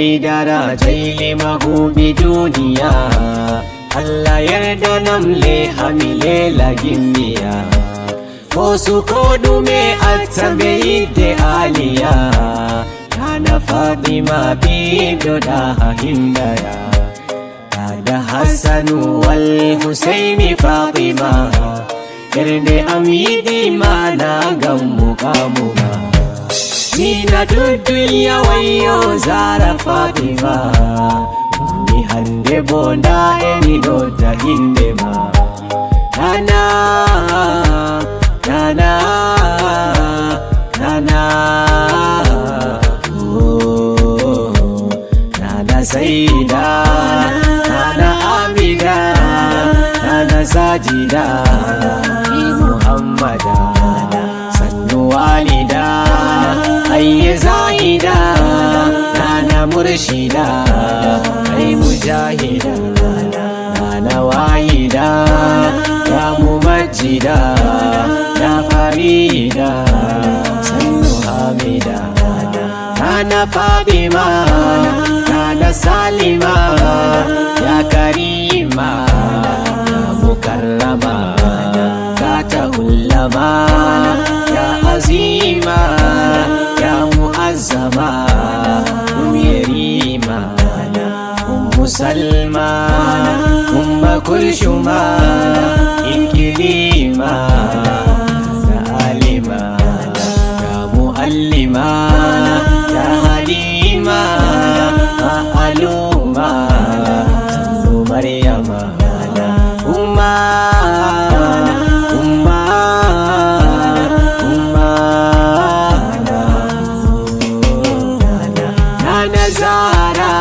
haidara jaili mahubi duniya Allah yarda namle hamile lagimmiya Fosu kodume atabe ide aliya Kana Fatima bido da hindaya Kada Hassanu wal Husaini Fatima Yarde amidi mana gammu kamuma Nina dudunya wayo Zara Fatima Ni hande bonda eni dota indema Nana Nana Nana oh, Nana Saida Nana Amida Nana Sajida Ni Muhammada Sannu walida Ayye Zahida Nana Murshida Ay Mujahida Nana Wahida Ya Mumajjida Ya Farida Sannu Hamida Nana Fatima Nana Salima Ya Karima Ya Mukarrama Kata Ulama Ya Azima Ya Muazzama Yerima Salma Kulshuma Ikilima Alima Ya Muallima Ya Halima Aluma Sannu Maryama Umma Nana Zara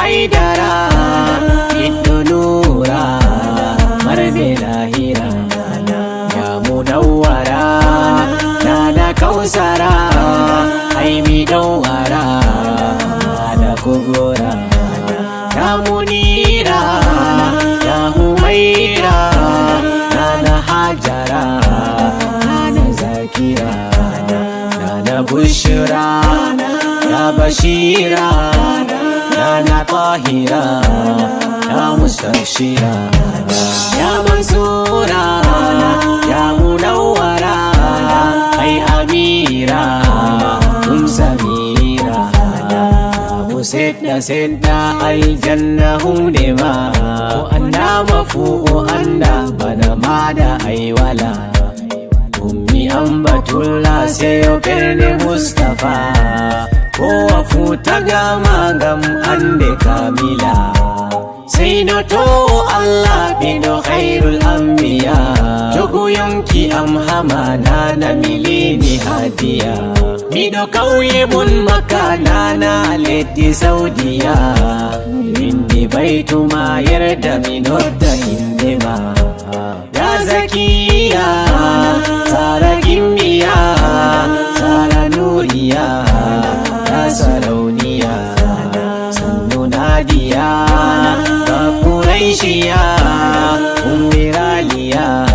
Haidara Iddu Nura Marbe Lahira Ya Munawwara Nana Kausara Haimi Dawara Nana Kubura Ya Munira Ya Humaira Nana Hajara Nana Zakira Nana Bushra Ya Bashira Nana Tahira Ya Mustabshira Ya Mansura Ya Munawwara Ay Amira Samira Ya Musidda Aljanna Hunema Anda mafu'u anda bana mada aiwala Ummi Ambatullah Sayo Birni Mustafa Kowa futa gama gam ande kamila Sai no to Allah bido khairul anbiya Jogo yonki amhama nana milini hadiya Bido kauye mun makana na leti Saudiya Indi baitu ma yarda minodda indema Ya Zakiya Sara Gimbiya Sara Nuriya Sarauniya Sannu Nadiya Ga Quraishiya Ummiraliya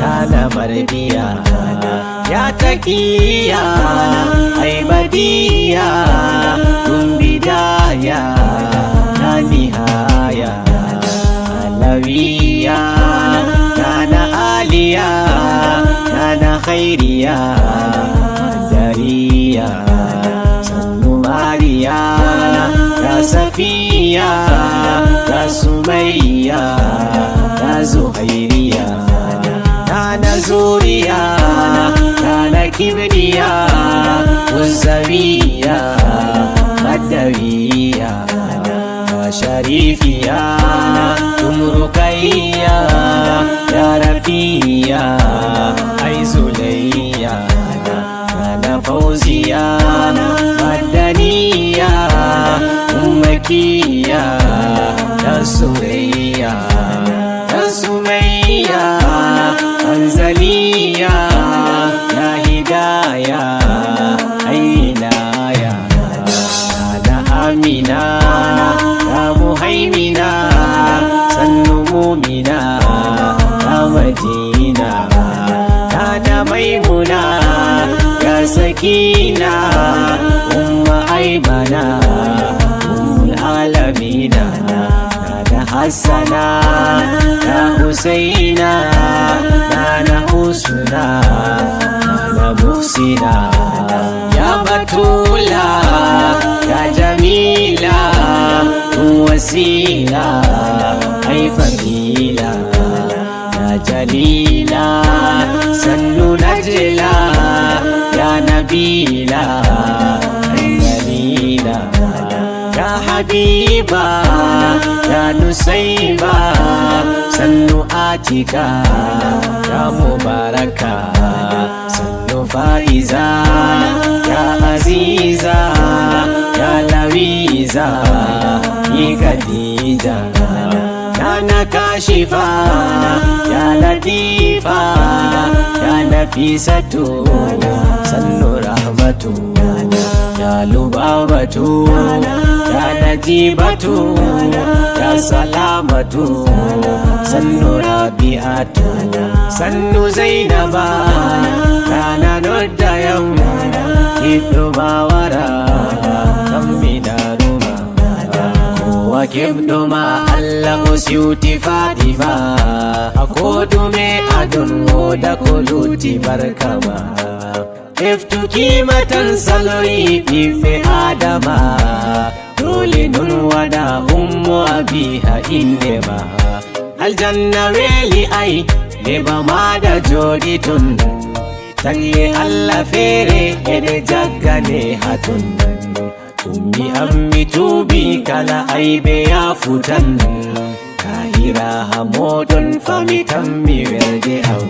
Nana Mardiya Ya Taqiya Aibadiya Bidaya Na Nihaya Alawiya Nana Aliya Nana Khairiya Dariya Mariya Ya Safiya Ya Sumayya Ya Zuhairiya Nana Zuriya Nana Kibriya Uzawiya Madawiya Ya Sharifiya Rukaiya Ya Rafiya Ay Zulayya Nana Fauziya Madaniya Ummakiya Ya Surayya Ya Sumayya Anzaliya Ya Hidaya Ainaya Nana Amina Ya Muhaimina Sannu Mumina Ya Madina Nana Maimuna Ya Sakina aibana ummul alamina na hassana na husaina na husna na muhsina ya batula ya jamila wasila ai fadila ya jalila sannu najla ya nabila ai dalila ya habiba ya nusaiba sannu atika ya mubaraka sannu faiza ya aziza ya lawiza yi khadija na kashifa ya latifa ya nafisatu sannu rahmatu ya lubabatu ya najibatu ya salamatu sannu rabi'atu sannu zainaba kana nodayam ibnu bawara kammidaruma kowa kebdoma allah usyuti fatima akodume adun woda koluti barkama eftuki matan salori ife adama dole nun wada ummu abiha innema aljanna weli ai deba ma da jodi tun talle allah fere ede jaggane hatun ummi ammi tubi kala aibe ya futan kahira hamodon fami tammi werde am